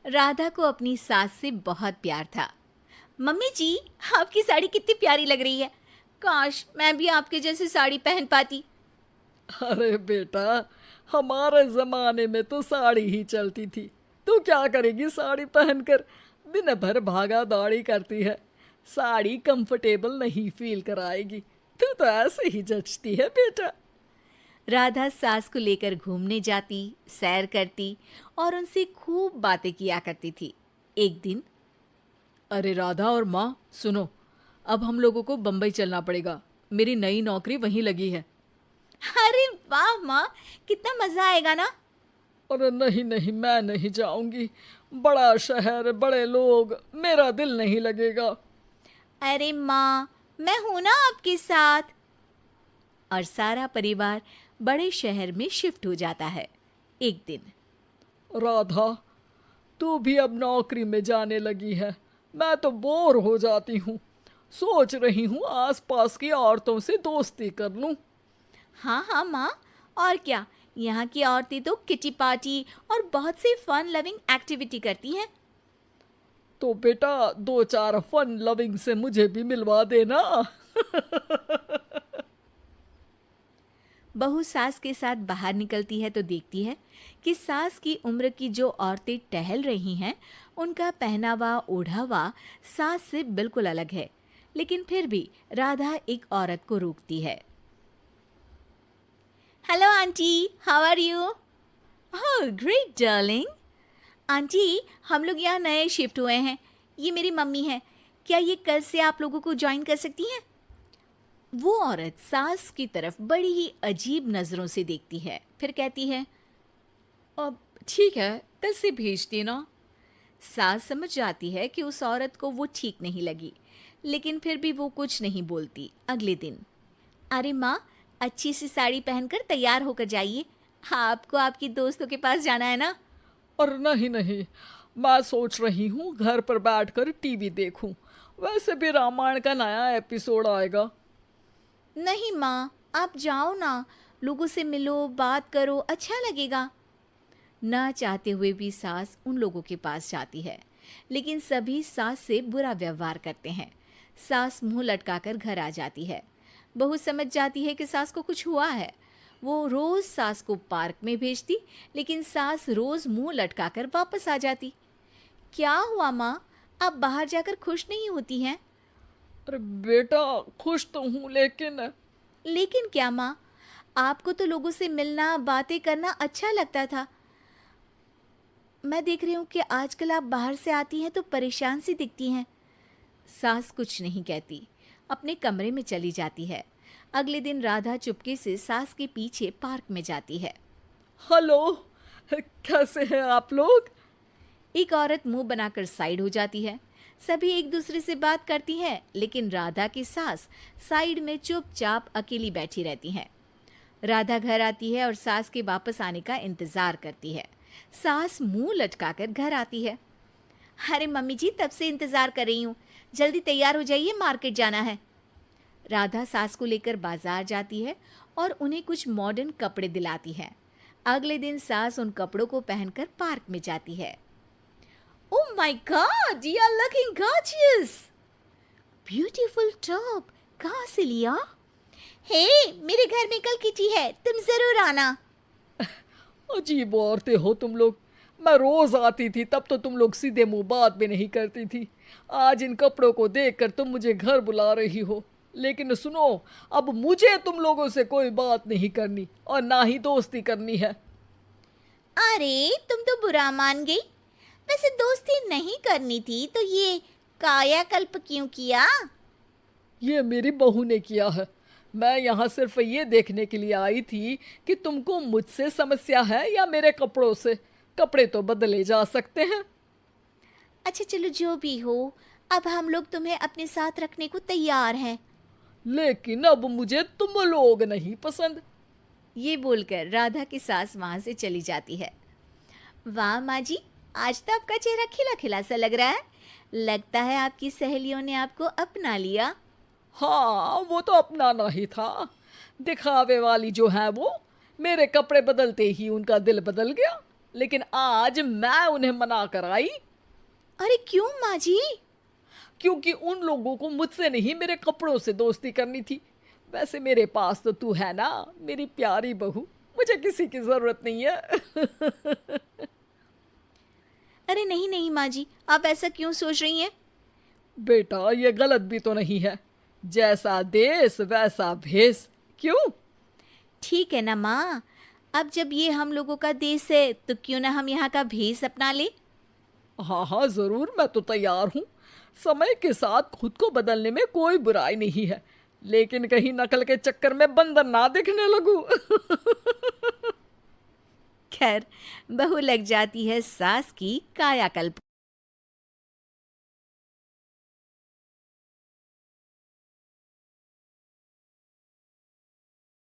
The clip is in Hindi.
राधा को अपनी सास से बहुत प्यार था। मम्मी जी, आपकी साड़ी कितनी प्यारी लग रही है। काश मैं भी आपके जैसी साड़ी पहन पाती। अरे बेटा, हमारे जमाने में तो साड़ी ही चलती थी। तू क्या करेगी साड़ी पहनकर? दिन भर भागा दौड़ी करती है। साड़ी कंफर्टेबल नहीं फील कराएगी। तू तो ऐसे ही जचती है बेटा। राधा सास को लेकर घूमने जाती, सैर करती और उनसे खूब बातें किया करती थी। एक दिन, अरे राधा और माँ सुनो, अब हम लोगों को बम्बई चलना पड़ेगा। मेरी नई नौकरी वहीं लगी है। अरे वाह माँ, कितना मजा आएगा ना। अरे नहीं नहीं, मैं नहीं जाऊंगी। बड़ा शहर, बड़े लोग, मेरा दिल नहीं लगेगा। अरे माँ, मैं हूं ना आपके साथ। और सारा परिवार बड़े शहर में शिफ्ट हो जाता है। एक दिन, राधा, तू भी अब नौकरी में जाने लगी है। मैं तो बोर हो जाती हूँ। सोच रही हूँ आसपास की औरतों से दोस्ती कर लूँ। हाँ हाँ माँ, और क्या, यहाँ की औरतें तो किटी पार्टी और बहुत सी फन लविंग एक्टिविटी करती हैं। तो बेटा, दो चार फन लविंग से मुझे भी मिलवा देना। बहू सास के साथ बाहर निकलती है तो देखती है कि सास की उम्र की जो औरतें टहल रही हैं, उनका पहनावा ओढ़ावा सास से बिल्कुल अलग है। लेकिन फिर भी राधा एक औरत को रोकती है। Hello aunty, how are you? Oh great darling. Aunty, हम लोग यहाँ नए शिफ्ट हुए हैं। ये मेरी मम्मी है। क्या ये कल से आप लोगों को ज्वाइन कर सकती हैं? वो औरत सास की तरफ बड़ी ही अजीब नज़रों से देखती है, फिर कहती है, अब ठीक है, कल से भेज देना। सास समझ जाती है कि उस औरत को वो ठीक नहीं लगी, लेकिन फिर भी वो कुछ नहीं बोलती। अगले दिन, अरे माँ, अच्छी सी साड़ी पहनकर तैयार होकर जाइए। आपको आपकी दोस्तों के पास जाना है ना। और नहीं नहीं, मैं सोच रही हूँ घर पर बैठकर टीवी देखूं। वैसे भी रामायण का नया एपिसोड आएगा। नहीं माँ, आप जाओ ना, लोगों से मिलो, बात करो, अच्छा लगेगा। ना चाहते हुए भी सास उन लोगों के पास जाती है, लेकिन सभी सास से बुरा व्यवहार करते हैं। सास मुंह लटकाकर घर आ जाती है। बहू समझ जाती है कि सास को कुछ हुआ है। वो रोज सास को पार्क में भेजती, लेकिन सास रोज मुंह लटकाकर वापस आ जाती। क्या हुआ माँ, आप बाहर जाकर खुश नहीं होती हैं? अरे बेटा, खुश तो हूँ लेकिन लेकिन क्या माँ, आपको तो लोगों से मिलना, बातें करना अच्छा लगता था। मैं देख रही हूँ कि आजकल आप बाहर से आती हैं तो परेशान सी दिखती हैं। सास कुछ नहीं कहती, अपने कमरे में चली जाती है। अगले दिन राधा चुपके से सास के पीछे पार्क में जाती है। हेलो, कैसे हैं आप लोग? एक औरत मुंह बनाकर साइड हो जाती है। सभी एक दूसरे से बात करती हैं, लेकिन राधा की सास साइड में चुपचाप अकेली बैठी रहती हैं। राधा घर आती है और सास के वापस आने का इंतजार करती है। सास मुंह लटकाकर घर आती है। अरे मम्मी जी, तब से इंतजार कर रही हूँ, जल्दी तैयार हो जाइए, मार्केट जाना है। राधा सास को लेकर बाजार जाती है और उन्हें कुछ मॉडर्न कपड़े दिलाती है। अगले दिन सास उन कपड़ों को पहनकर पार्क में जाती है। Oh my God, you are looking gorgeous. Beautiful top, कहाँ से लिया? हे, मेरे घर में कल किटी है, तुम जरूर आना। अजीब औरतें हो तुम लोग। मैं रोज आती थी तब तो तुम लोग सीधे मुंह बात भी नहीं करती थी। आज इन कपड़ों को देखकर तुम मुझे घर बुला रही हो। लेकिन सुनो, अब मुझे तुम लोगों से कोई बात नहीं करनी और ना ही दोस्ती करनी है। अरे तुम तो बुरा मान गई। वैसे दोस्ती नहीं करनी थी तो ये कायाकल्प क्यों किया? ये मेरी बहू ने किया है। मैं यहाँ सिर्फ ये देखने के लिए आई थी कि तुमको मुझसे समस्या है या मेरे कपड़ों से। कपड़े तो बदले जा सकते हैं। अच्छा चलो, जो भी हो, अब हम लोग तुम्हें अपने साथ रखने को तैयार हैं। लेकिन अब मुझे तुम लोग नहीं पसंद। ये बोलकर राधा की सास वहां से चली जाती है। वाह माँ जी, आज तो आपका चेहरा खिला खिला सा लग रहा है। लगता है आपकी सहेलियों ने आपको अपना लिया। हाँ, वो तो अपनाना ही था। दिखावे वाली जो है वो, मेरे कपड़े बदलते ही उनका दिल बदल गया। लेकिन आज मैं उन्हें मना कर आई, अरे क्यों माँ जी? क्योंकि उन लोगों को मुझसे नहीं मेरे कपड़ों से दोस्ती करनी थी। वैसे मेरे पास तो तू है ना, मेरी प्यारी बहू, मुझे किसी की जरूरत नहीं है। अरे नहीं नहीं माँ जी, आप ऐसा क्यों सोच रही हैं? बेटा ये गलत भी तो नहीं है, जैसा देश वैसा भेष। क्यों? ठीक है ना माँ, अब जब ये हम लोगों का देश है तो क्यों ना हम यहाँ का भेष अपना ले। हाँ हाँ जरूर, मैं तो तैयार हूँ। समय के साथ खुद को बदलने में कोई बुराई नहीं है, लेकिन कहीं नकल के चक्कर में बंदर ना दिखने लगूं। खैर, बहू लग जाती है सास की कायाकल्प